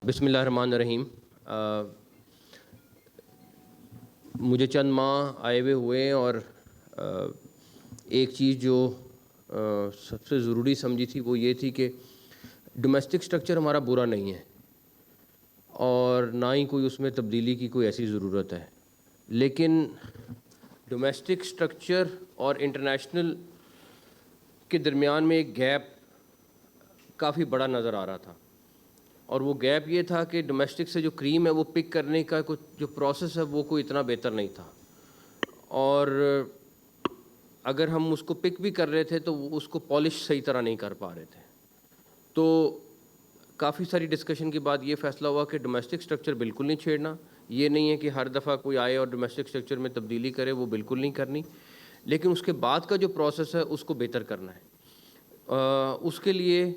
بسم اللہ الرحمن الرحیم۔ مجھے چند ماہ آئے ہوئے ہیں اور ایک چیز جو سب سے ضروری سمجھی تھی وہ یہ تھی کہ ڈومیسٹک سٹرکچر ہمارا برا نہیں ہے اور نہ ہی کوئی اس میں تبدیلی کی کوئی ایسی ضرورت ہے، لیکن ڈومیسٹک سٹرکچر اور انٹرنیشنل کے درمیان میں ایک گیپ کافی بڑا نظر آ رہا تھا، اور وہ گیپ یہ تھا کہ ڈومیسٹک سے جو کریم ہے وہ پک کرنے کا کچھ جو پروسیس ہے وہ کوئی اتنا بہتر نہیں تھا، اور اگر ہم اس کو پک بھی کر رہے تھے تو اس کو پالش صحیح طرح نہیں کر پا رہے تھے۔ تو کافی ساری ڈسکشن کے بعد یہ فیصلہ ہوا کہ ڈومیسٹک سٹرکچر بالکل نہیں چھیڑنا، یہ نہیں ہے کہ ہر دفعہ کوئی آئے اور ڈومیسٹک سٹرکچر میں تبدیلی کرے، وہ بالکل نہیں کرنی، لیکن اس کے بعد کا جو پروسیس ہے اس کو بہتر کرنا ہے۔ اس کے لیے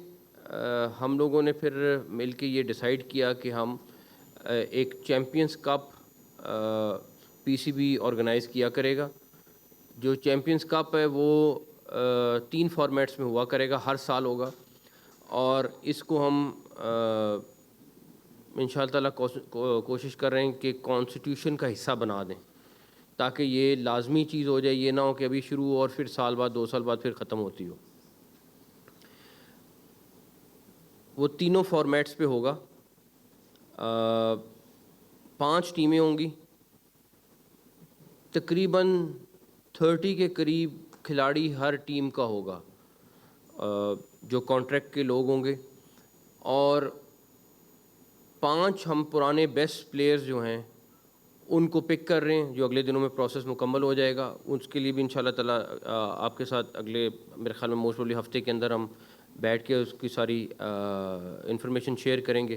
ہم لوگوں نے پھر مل کے یہ ڈیسائیڈ کیا کہ ہم ایک چیمپئنز کپ پی سی بی آرگنائز کیا کرے گا۔ جو چیمپئنز کپ ہے وہ 3 فارمیٹس میں ہوا کرے گا، ہر سال ہوگا، اور اس کو ہم ان شاء اللہ تعالیٰ کوشش کر رہے ہیں کہ کانسٹیٹیوشن کا حصہ بنا دیں تاکہ یہ لازمی چیز ہو جائے، یہ نہ ہو کہ ابھی شروع ہو اور پھر سال بعد 2 سال بعد پھر ختم ہوتی ہو۔ وہ تینوں فارمیٹس پہ ہوگا، 5 ٹیمیں ہوں گی، تقریباً 30 کے قریب کھلاڑی ہر ٹیم کا ہوگا جو کانٹریکٹ کے لوگ ہوں گے، اور 5 ہم پرانے بیسٹ پلیئرز جو ہیں ان کو پک کر رہے ہیں، جو اگلے دنوں میں پروسیس مکمل ہو جائے گا۔ اس کے لیے بھی انشاءاللہ تعالیٰ آپ کے ساتھ اگلے میرے خیال میں موسٹ پروبلی ہفتے کے اندر ہم بیٹھ کے اس کی ساری انفارمیشن شیئر کریں گے۔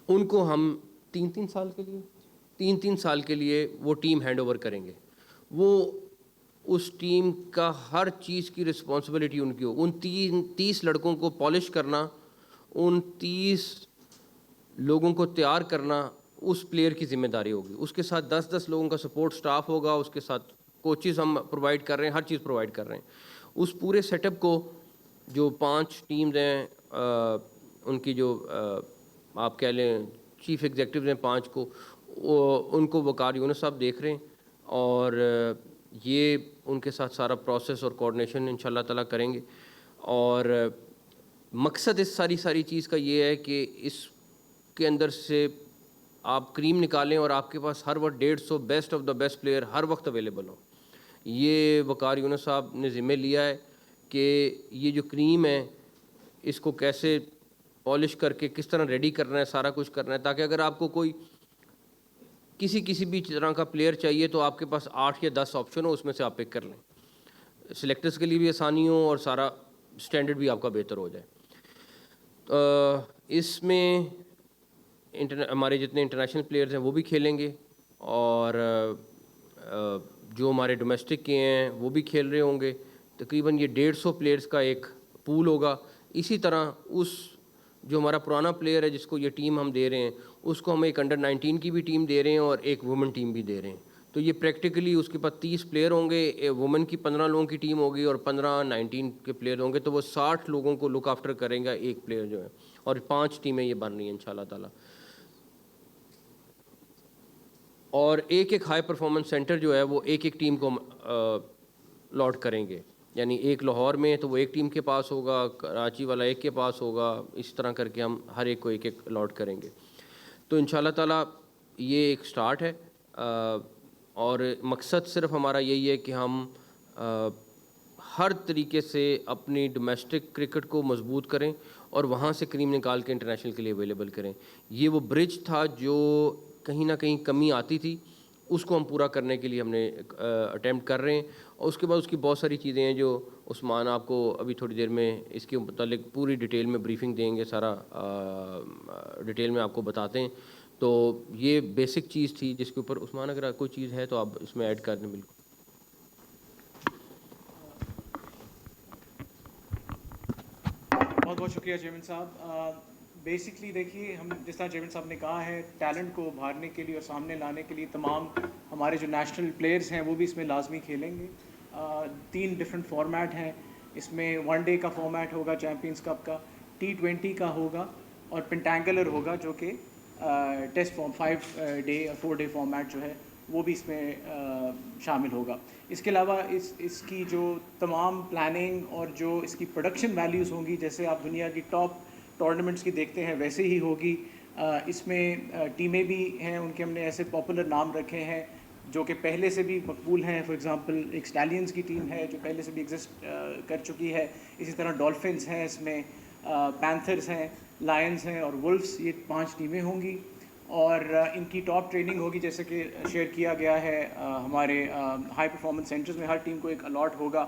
ان کو ہم 3 سال کے لیے وہ ٹیم ہینڈ اوور کریں گے۔ وہ اس ٹیم کا ہر چیز کی رسپانسبلٹی ان کی ہو، ان 30 لڑکوں کو پالش کرنا، ان 30 لوگوں کو تیار کرنا اس پلیئر کی ذمہ داری ہوگی۔ اس کے ساتھ 10 لوگوں کا سپورٹ سٹاف ہوگا، اس کے ساتھ کوچز ہم پرووائڈ کر رہے ہیں، ہر چیز پرووائڈ کر رہے ہیں۔ اس پورے سیٹ اپ کو جو 5 ٹیمز ہیں ان کی جو آپ کہہ لیں چیف ایگزیکٹوز ہیں 5 کو، ان کو وقار یونس صاحب دیکھ رہے ہیں، اور یہ ان کے ساتھ سارا پروسیس اور کوآرڈینیشن انشاءاللہ تعالیٰ کریں گے۔ اور مقصد اس ساری چیز کا یہ ہے کہ اس کے اندر سے آپ کریم نکالیں اور آپ کے پاس ہر وقت 150 best of the best player ہر وقت اویلیبل ہو۔ یہ وقار یونس صاحب نے ذمہ لیا ہے کہ یہ جو کریم ہے اس کو کیسے پالش کر کے کس طرح ریڈی کرنا ہے، سارا کچھ کرنا ہے، تاکہ اگر آپ کو کوئی کسی بھی طرح کا پلیئر چاہیے تو آپ کے پاس 8 یا 10 آپشن ہو، اس میں سے آپ پک کر لیں، سلیکٹرز کے لیے بھی آسانی ہو اور سارا سٹینڈرڈ بھی آپ کا بہتر ہو جائے۔ اس میں ہمارے جتنے انٹرنیشنل پلیئرز ہیں وہ بھی کھیلیں گے، اور جو ہمارے ڈومیسٹک کے ہیں وہ بھی کھیل رہے ہوں گے۔ تقریباً یہ 150 پلیئرز کا ایک پول ہوگا۔ اسی طرح اس جو ہمارا پرانا پلیئر ہے جس کو یہ ٹیم ہم دے رہے ہیں، اس کو ہم ایک انڈر 19 کی بھی ٹیم دے رہے ہیں اور ایک وومن ٹیم بھی دے رہے ہیں۔ تو یہ پریکٹیکلی اس کے پاس 30 پلیئر ہوں گے، وومن کی 15 لوگوں کی ٹیم ہوگی اور 15 19 کے پلیئر ہوں گے، تو وہ 60 لوگوں کو لک آفٹر کریں گا ایک پلیئر جو ہے، اور 5 ٹیمیں یہ بن رہی ہیں انشاءاللہ تعالیٰ۔ اور ایک ہائی پرفارمنس سینٹر جو ہے وہ ایک ٹیم کو لاٹ کریں گے، یعنی ایک لاہور میں تو وہ ایک ٹیم کے پاس ہوگا، کراچی والا ایک کے پاس ہوگا، اس طرح کر کے ہم ہر ایک کو ایک لاٹ کریں گے۔ تو انشاءاللہ تعالیٰ یہ ایک سٹارٹ ہے، اور مقصد صرف ہمارا یہی ہے کہ ہم ہر طریقے سے اپنی ڈومیسٹک کرکٹ کو مضبوط کریں اور وہاں سے کریم نکال کے انٹرنیشنل کے لیے اویلیبل کریں۔ یہ وہ برج تھا جو کہیں نہ کہیں کمی آتی تھی، اس کو ہم پورا کرنے کے لیے ہم نے اٹیمپٹ کر رہے ہیں، اور اس کے بعد اس کی بہت ساری چیزیں ہیں جو عثمان آپ کو ابھی تھوڑی دیر میں اس کے متعلق پوری ڈیٹیل میں بریفنگ دیں گے، سارا ڈیٹیل میں آپ کو بتاتے ہیں۔ تو یہ بیسک چیز تھی جس کے اوپر عثمان اگر کوئی چیز ہے تو آپ اس میں ایڈ کر دیں۔ بالکل بہت بہت شکریہ چیئرمین صاحب۔ بیسکلی دیکھیے، ہم جس طرح چیئرمین صاحب نے کہا ہے، ٹیلنٹ کو ابھارنے کے لیے اور سامنے لانے کے لیے تمام ہمارے جو نیشنل پلیئرز ہیں وہ بھی اس میں لازمی کھیلیں گے۔ 3 ڈفرینٹ فارمیٹ ہیں اس میں، 1 ڈے کا فارمیٹ ہوگا چیمپئنز کپ کا، T20 کا ہوگا، اور پنٹینگولر ہوگا جو کہ ٹیسٹ فارم 5 ڈے اور 4 ڈے فارمیٹ جو ہے وہ بھی اس میں شامل ہوگا. اس کے علاوہ اس کی جو تمام پلاننگ اور جو اس کی پروڈکشن ویلیوز ہوں گی جیسے آپ دنیا کی ٹاپ ٹورنامنٹس کی دیکھتے ہیں ویسے ہی ہوگی. اس میں ٹیمیں بھی ہیں, ان کے ہم نے ایسے پاپولر نام رکھے ہیں جو کہ پہلے سے بھی مقبول ہیں. فار ایگزامپل ایک اسٹیلینز کی ٹیم ہے جو پہلے سے بھی ایگزسٹ کر چکی ہے. اسی طرح ڈولفنز ہیں, اس میں پینتھرز ہیں, لائنز ہیں اور ولفز, یہ 5 ٹیمیں ہوں گی. اور ان کی ٹاپ ٹریننگ ہوگی جیسے کہ شیئر کیا گیا ہے ہمارے ہائی پرفارمنس سینٹرز میں. ہر ٹیم کو ایک الاٹ ہوگا.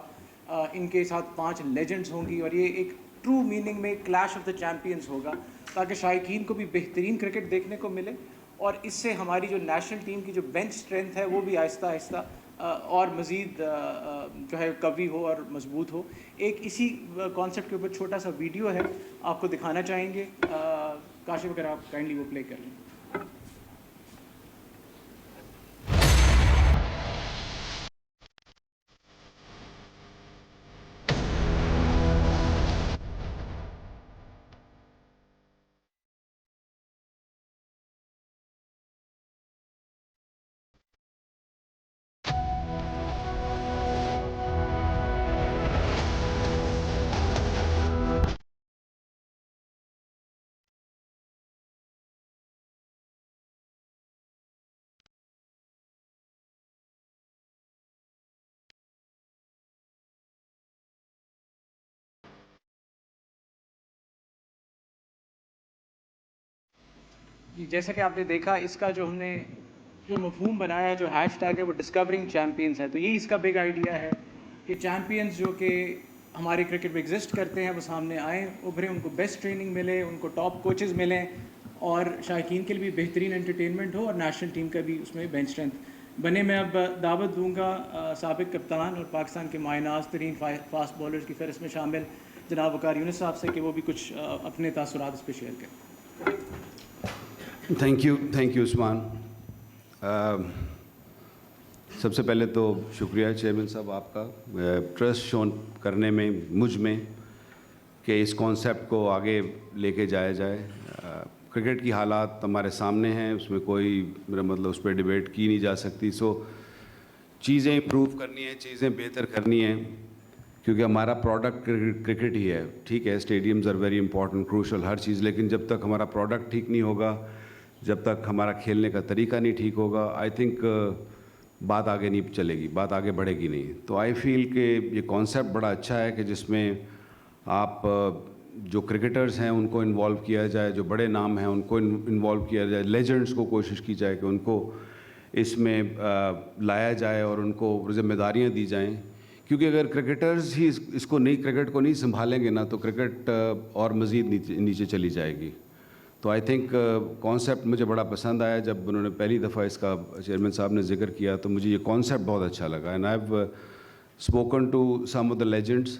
ان کے ساتھ 5 لیجنڈز ہوں گی اور یہ ایک ٹرو میننگ میں کلیش آف دا چیمپئنز ہوگا تاکہ شائقین کو بھی بہترین کرکٹ دیکھنے کو ملے اور اس سے ہماری جو نیشنل ٹیم کی جو بینچ اسٹرینتھ ہے وہ بھی آہستہ آہستہ اور مزید جو ہے قوی ہو اور مضبوط ہو. ایک اسی کانسیپٹ کے اوپر چھوٹا سا ویڈیو ہے, آپ کو دکھانا چاہیں گے. کاشف اگر آپ کائنڈلی وہ پلے کر لیں. جیسا کہ آپ نے دیکھا, اس کا جو ہم نے جو مفہوم بنایا ہے, جو ہیش ٹیگ ہے وہ ڈسکورنگ چیمپئنز ہے. تو یہی اس کا بگ آئیڈیا ہے کہ چیمپئنز جو کہ ہمارے کرکٹ میں ایگزسٹ کرتے ہیں وہ سامنے آئیں, ابھریں, ان کو بیسٹ ٹریننگ ملے, ان کو ٹاپ کوچز ملیں اور شائقین کے لیے بھی بہترین انٹرٹینمنٹ ہو اور نیشنل ٹیم کا بھی اس میں بینچ اسٹرینتھ بنے. میں اب دعوت دوں گا سابق کپتان اور پاکستان کے مایہ ناز ترین فاسٹ بالرز کی فہرست میں شامل جناب وقار یونس صاحب سے کہ وہ بھی کچھ اپنے تاثرات اس پہ شیئر کریں. تھینک یو عثمان. سب سے پہلے تو شکریہ چیئرمین صاحب آپ کا ٹرسٹ شون کرنے میں مجھ میں کہ اس کانسیپٹ کو آگے لے کے جایا جائے. کرکٹ کی حالات ہمارے سامنے ہیں, اس میں کوئی میرا مطلب اس پہ ڈیبیٹ کی نہیں جا سکتی. سو چیزیں امپروو کرنی ہیں, چیزیں بہتر کرنی ہیں کیونکہ ہمارا پروڈکٹ کرکٹ ہی ہے. ٹھیک ہے, stadiums are very important, crucial, ہر چیز, لیکن جب تک ہمارا پروڈکٹ ٹھیک نہیں ہوگا, جب تک ہمارا کھیلنے کا طریقہ نہیں ٹھیک ہوگا, آئی تھنک بات آگے نہیں چلے گی, بات آگے بڑھے گی نہیں. تو آئی فیل کہ یہ کانسیپٹ بڑا اچھا ہے کہ جس میں آپ جو کرکٹرز ہیں ان کو انوالو کیا جائے, جو بڑے نام ہیں ان کو انوالو کیا جائے, لیجنڈز کو کوشش کی جائے کہ ان کو اس میں لایا جائے اور ان کو ذمہ داریاں دی جائیں. کیونکہ اگر کرکٹرز ہی اس کو نہیں, کرکٹ کو نہیں سنبھالیں گے نا تو کرکٹ اور مزید نیچے چلی جائے گی. تو آئی تھنک کانسیپٹ مجھے بڑا پسند آیا. جب انہوں نے پہلی دفعہ اس کا چیئرمین صاحب نے ذکر کیا تو مجھے یہ کانسیپٹ بہت اچھا لگا. And I have spoken to some of the legends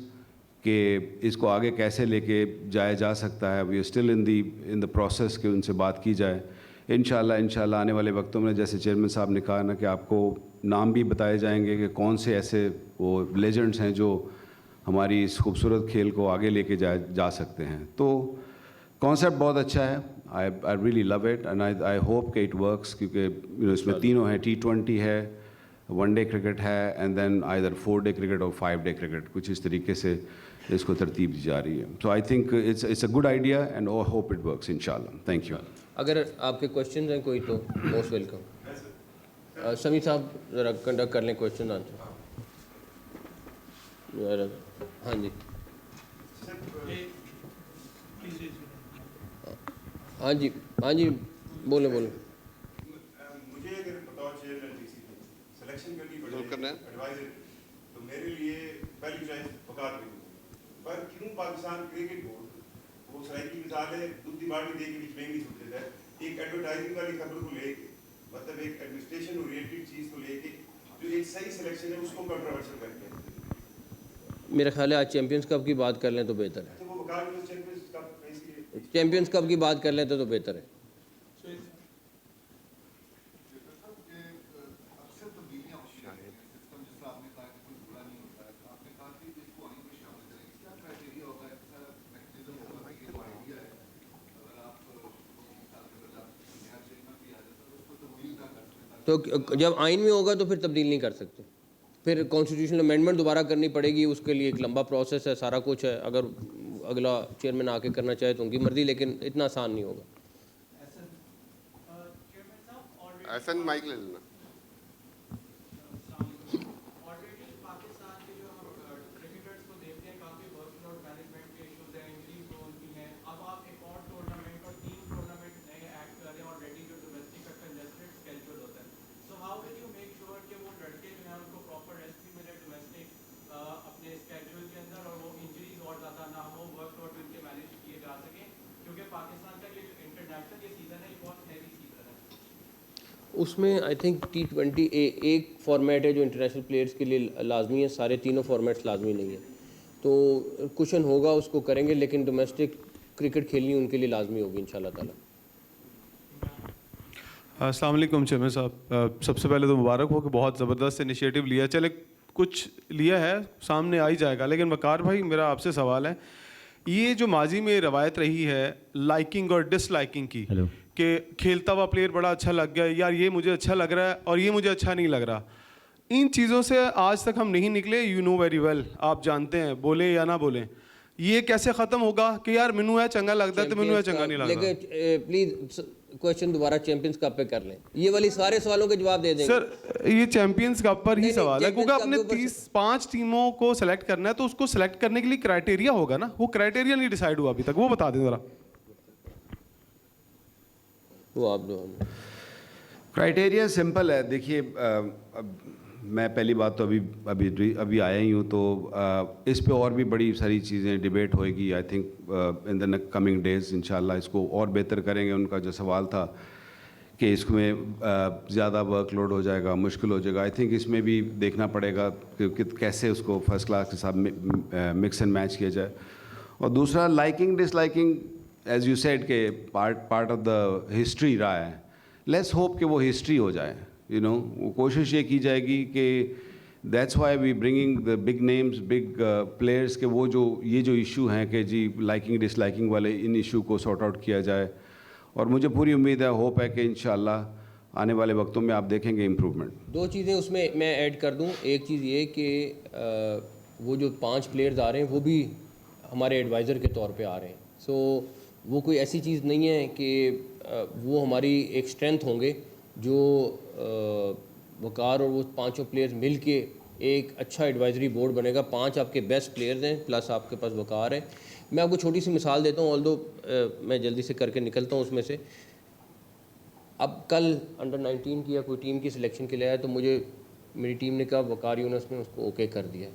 کہ اس کو آگے کیسے لے کے جایا جا سکتا ہے. We are still in the process کہ ان سے بات کی جائے. انشاءاللہ آنے والے وقتوں میں جیسے چیئرمین صاحب نے کہا نا کہ آپ کو نام بھی بتائے جائیں گے کہ کون سے ایسے وہ لیجنڈس ہیں جو ہماری اس خوبصورت کھیل کو آگے لے کے جا سکتے ہیں. تو کانسیپٹ بہت اچھا ہے. I really love it and I hope کہ اٹ ورکس کیونکہ اس میں تینوں ہیں, T20 ہے, ون ڈے کرکٹ ہے, and then either 4 day cricket اور 5 ڈے کرکٹ, کچھ اس طریقے سے اس کو ترتیب دی جا رہی ہے. So I think it's a good idea and hope it works انشاءاللہ. Thank you. اگر آپ کے کوشچنز ہیں کوئی تو موسٹ ویلکم. سمیع صاحب ذرا کنڈکٹ کر لیں کوشچن آنسر. ہاں جی, ہاں جی بولیں. مجھے اگر بتاؤ چیئرمین ڈی سی سلیکشن کرنی پڑے ایڈوائزر تو میرے لیے پہلی چوائس وقار بھی ہوگی. پر کیوں پاکستان کرکٹ بورڈ وہ سرائی کی مثال ہے, دوسری بار بھی دے کے بیچ میں نہیں چھوٹ دیتا ہے. ایک ایڈورٹائزنگ والی خبر کو لے کے, مطلب ایک ایڈمنسٹریشن اورینٹڈ چیز کو لے کے جو ایک صحیح سلیکشن ہے اس کو کنٹروورشل کرتے ہیں. میرا خیال ہے آج چیمپئنز کپ کی بات کر لیں تو بہتر ہے. تو وہ وقار جو چیمپئنز کپ اس لیے چیمپئنز کپ کی بات کر لیتے تو بہتر ہے. تو جب آئین میں ہوگا تو پھر تبدیل نہیں کر سکتے, پھر کانسٹیٹیوشنل امینڈمنٹ دوبارہ کرنی پڑے گی, اس کے لیے ایک لمبا پروسیس ہے, سارا کچھ ہے. اگر اگلا چیئرمین آ کے کرنا چاہے تو ان کی مرضی, لیکن اتنا آسان نہیں ہوگا. احسن مائک لے لینا. اس میں آئی تھنک T20 ایک فارمیٹ ہے جو انٹرنیشنل پلیئرس کے لیے لازمی ہے, سارے تینوں فارمیٹس لازمی نہیں ہیں. تو کوشن ہوگا اس کو کریں گے, لیکن ڈومیسٹک کرکٹ کھیلنی ان کے لیے لازمی ہوگی انشاءاللہ تعالیٰ. السلام علیکم چیئرمین صاحب. سب سے پہلے تو مبارک ہو کہ بہت زبردست انیشیٹو لیا. چلے کچھ لیا ہے سامنے آ ہی جائے گا, لیکن وقار بھائی میرا آپ سے سوال ہے, یہ جو ماضی میں روایت رہی ہے لائکنگ اور ڈس لائکنگ کی کہ کھیلتا ہوا پلیئر بڑا اچھا لگ گیا, یار یہ مجھے اچھا لگ رہا ہے اور یہ مجھے اچھا نہیں لگ رہا, ان چیزوں سے آج تک ہم نہیں نکلے. یو نو ویری ویل, آپ جانتے ہیں, بولیں یا نہ بولیں, یہ کیسے ختم ہوگا کہ یار مینو ہے چنگا لگتا ہے تو مینو ہے چنگا نہیں لگتا. لیکن پلیز کوشچن دوبارہ چیمپئنز کپ پہ کر لیں, یہ والی سارے سوالوں کے جواب دے دیں. سر یہ چیمپئنز کپ پر ہی سوال ہے, کیونکہ آپ نے 5 ٹیموں کو سلیکٹ کرنا ہے, تو اس کو سلیکٹ کرنے کے لیے کرائٹیریا ہوگا نا, وہ کرائٹیریا نہیں ڈیسائیڈ ہوا ابھی تک, وہ بتا دیں ذرا. وہ آپ دو. کرائٹیریا سمپل ہے. دیکھیے میں پہلی بات تو ابھی آیا ہی ہوں, تو اس پہ اور بھی بڑی ساری چیزیں ڈیبیٹ ہوئے گی. I think in the coming days انشاءاللہ اس کو اور بہتر کریں گے. ان کا جو سوال تھا کہ اس میں زیادہ ورک لوڈ ہو جائے گا, مشکل ہو جائے گا, آئی تھنک اس میں بھی دیکھنا پڑے گا کہ کیسے اس کو فرسٹ کلاس کے ساتھ مکس اینڈ میچ کیا جائے. اور دوسرا liking disliking as you said کہ پارٹ آف دا ہسٹری رہا ہے. لیٹس ہوپ کہ وہ ہسٹری ہو جائے. یو نو وہ کوشش یہ کی جائے گی کہ that's why we bringing the big names big players, کہ وہ جو یہ جو ایشو ہیں کہ جی لائکنگ ڈس لائکنگ والے, ان ایشو کو سارٹ آؤٹ کیا جائے. اور مجھے پوری امید ہے, ہوپ ہے کہ انشاءاللہ آنے والے وقتوں میں آپ دیکھیں گے امپرومنٹ. 2 چیزیں اس میں ایڈ کر دوں. ایک چیز یہ کہ وہ جو 5 پلیئرز آ رہے ہیں وہ بھی ہمارے ایڈوائزر کے طور پہ آ رہے ہیں. سو وہ کوئی ایسی چیز نہیں ہے کہ وہ ہماری ایک اسٹرینتھ ہوں گے, جو وقار اور وہ 5 پلیئرز مل کے ایک اچھا ایڈوائزری بورڈ بنے گا. 5 آپ کے بیسٹ پلیئرز ہیں, پلس آپ کے پاس وقار ہے. میں آپ کو چھوٹی سی مثال دیتا ہوں, آلدو میں جلدی سے کر کے نکلتا ہوں اس میں سے. اب کل انڈر 19 کی یا کوئی ٹیم کی سلیکشن کے لیے آیا, تو مجھے میری ٹیم نے کہا وقار یونس نے اس کو اوکے کر دیا.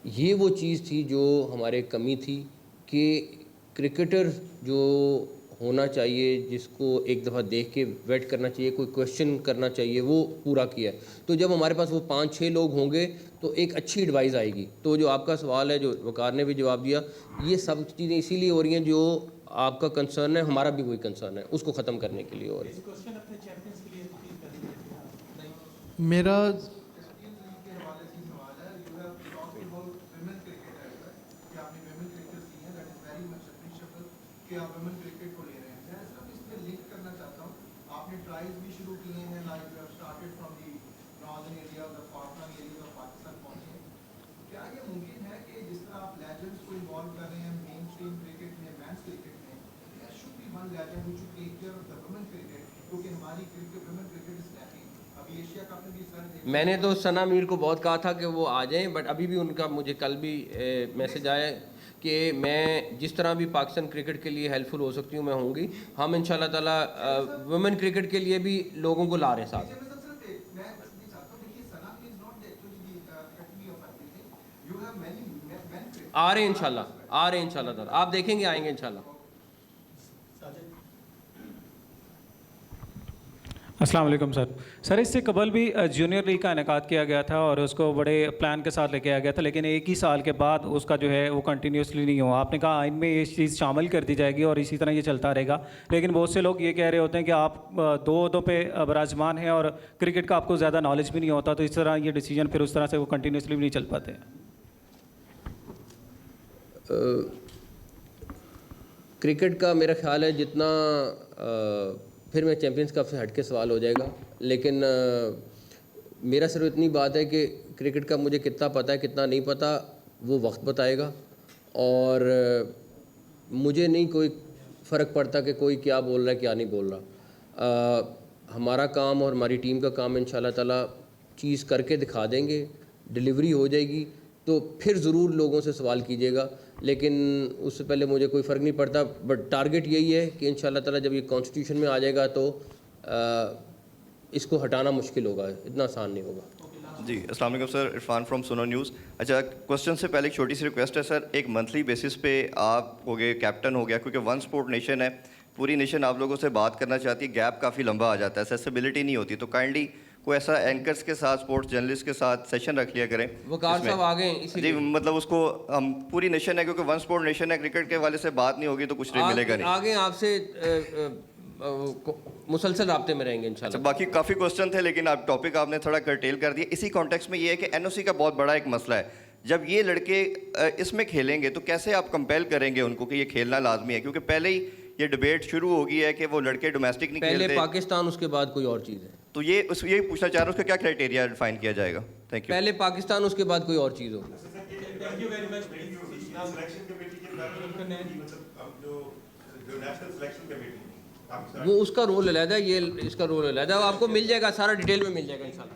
یہ وہ چیز تھی جو ہمارے کمی تھی کہ کرکٹر جو ہونا چاہیے, جس کو ایک دفعہ دیکھ کے ویٹ کرنا چاہیے, کوئی کویشچن کرنا چاہیے, وہ پورا کیا ہے. تو جب ہمارے پاس وہ 5-6 لوگ ہوں گے تو ایک اچھی ایڈوائز آئے گی. تو جو آپ کا سوال ہے, جو وقار نے بھی جواب دیا, یہ سب چیزیں اسی لیے ہو رہی ہیں جو آپ کا کنسرن ہے, ہمارا بھی وہی کنسرن ہے, اس کو ختم کرنے کے لیے ہو رہی ہے. میرا کہ آپ ویمن کرکٹ کو لے رہے ہیں, میں صرف اس میں لنک کرنا چاہتا ہوں. آپ نے ٹرائلز بھی شروع کیے ہیں, like you have started from the northern area of the far flung areas of Pakistan پہنچے ہیں. کیا یہ ممکن ہے کہ جس طرح آپ لیجنڈس کو انوالو کر رہے ہیں مین اسٹریم کرکٹ میں, مینس کرکٹ میں, there should be one legend who should take care of the women cricket, کیونکہ ہماری women cricket is lacking. ابھی ایشیا کپ میں بھی سارے میں نے تو ثنا میر کو بہت کہا تھا کہ وہ آ جائیں, بٹ ابھی بھی ان کا مجھے کل بھی میسج آیا کہ میں جس طرح بھی پاکستان کرکٹ کے لیے ہیلپ فل ہو سکتی ہوں میں ہوں گی. ہم ان شاء اللہ تعالیٰ ویمن کرکٹ کے لیے بھی لوگوں کو لا رہے ہیں ساتھ. آ رہے ہیں انشاءاللہ, آ رہے ہیں انشاءاللہ تعالیٰ, آپ دیکھیں گے, آئیں گے انشاءاللہ. السلام علیکم سر. سر اس سے قبل بھی جونیئر لیگ کا انعقاد کیا گیا تھا اور اس کو بڑے پلان کے ساتھ لے کے آیا گیا تھا, لیکن ایک ہی سال کے بعد اس کا جو ہے وہ کنٹینیوسلی نہیں ہوا. آپ نے کہا آئین میں یہ چیز شامل کر دی جائے گی اور اسی طرح یہ چلتا رہے گا, لیکن بہت سے لوگ یہ کہہ رہے ہوتے ہیں کہ آپ 2 عہدوں پہ براجمان ہیں اور کرکٹ کا آپ کو زیادہ نالج بھی نہیں ہوتا, تو اس طرح یہ ڈیسیجن پھر اس طرح سے وہ کنٹینیوسلی بھی نہیں چل پاتے. کرکٹ کا میرا خیال ہے جتنا پھر میں چیمپئنز کپ سے ہٹ کے سوال ہو جائے گا. لیکن میرا صرف اتنی بات ہے کہ کرکٹ کا مجھے کتنا پتہ ہے کتنا نہیں پتہ وہ وقت بتائے گا, اور مجھے نہیں کوئی فرق پڑتا کہ کوئی کیا بول رہا ہے کیا نہیں بول رہا. ہمارا کام اور ہماری ٹیم کا کام انشاءاللہ تعالیٰ چیز کر کے دکھا دیں گے, ڈلیوری ہو جائے گی تو پھر ضرور لوگوں سے سوال کیجیے گا, لیکن اس سے پہلے مجھے کوئی فرق نہیں پڑتا. بٹ ٹارگٹ یہی ہے کہ انشاءاللہ تعالیٰ جب یہ کانسٹیٹیوشن میں آ جائے گا تو اس کو ہٹانا مشکل ہوگا, اتنا آسان نہیں ہوگا. جی السلام علیکم سر, عرفان فرام سونو نیوز. اچھا کوشچن سے پہلے ایک چھوٹی سی ریکویسٹ ہے سر, ایک منتھلی بیسس پہ آپ ہو گئے کیپٹن ہو گیا, کیونکہ ون سپورٹ نیشن ہے, پوری نیشن آپ لوگوں سے بات کرنا چاہتی ہے, گیپ کافی لمبا آ جاتا ہے, ایکسیسیبلٹی نہیں ہوتی, تو کائنڈلی کوئی ایسا اینکرز کے ساتھ اسپورٹس جرنلسٹ کے ساتھ سیشن رکھ لیا کریں. وقار صاحب آ گئے اسی جی مطلب اس کو ہم پوری نیشن ہے, کیونکہ ون سپورٹ نیشن ہے, کرکٹ کے حوالے سے بات نہیں ہوگی تو کچھ نہیں ملے گا نہیں. آگے آپ سے مسلسل رابطے میں رہیں گے انشاءاللہ. باقی کافی کوسچن تھے لیکن آپ ٹاپک آپ نے تھوڑا کرٹیل کر دیا. اسی کانٹیکس میں یہ ہے کہ این او سی کا بہت بڑا ایک مسئلہ ہے, جب یہ لڑکے اس میں کھیلیں گے تو کیسے آپ کمپیل کریں گے ان کو کہ یہ کھیلنا لازمی ہے, کیونکہ پہلے ہی یہ ڈبیٹ شروع ہو گئی ہے کہ وہ لڑکے ڈومیسٹک نہیں کھیلتے, پہلے پاکستان اس کے بعد کوئی اور چیز ہے. تو یہ پوچھنا چاہ رہا ہوں اس کا کیا کرائٹیریا ڈیفائن کیا جائے گا. Thank you. پہلے پاکستان اس کے بعد کوئی اور چیز ہوگی. سلیکشن کمیٹی جو نیشنل سلیکشن کمیٹی وہ اس کا رول علیحدہ ہے, یہ اس کا رول علیحدہ ہے, آپ کو مل جائے گا سارا ڈیٹیل میں مل جائے گا انشاءاللہ.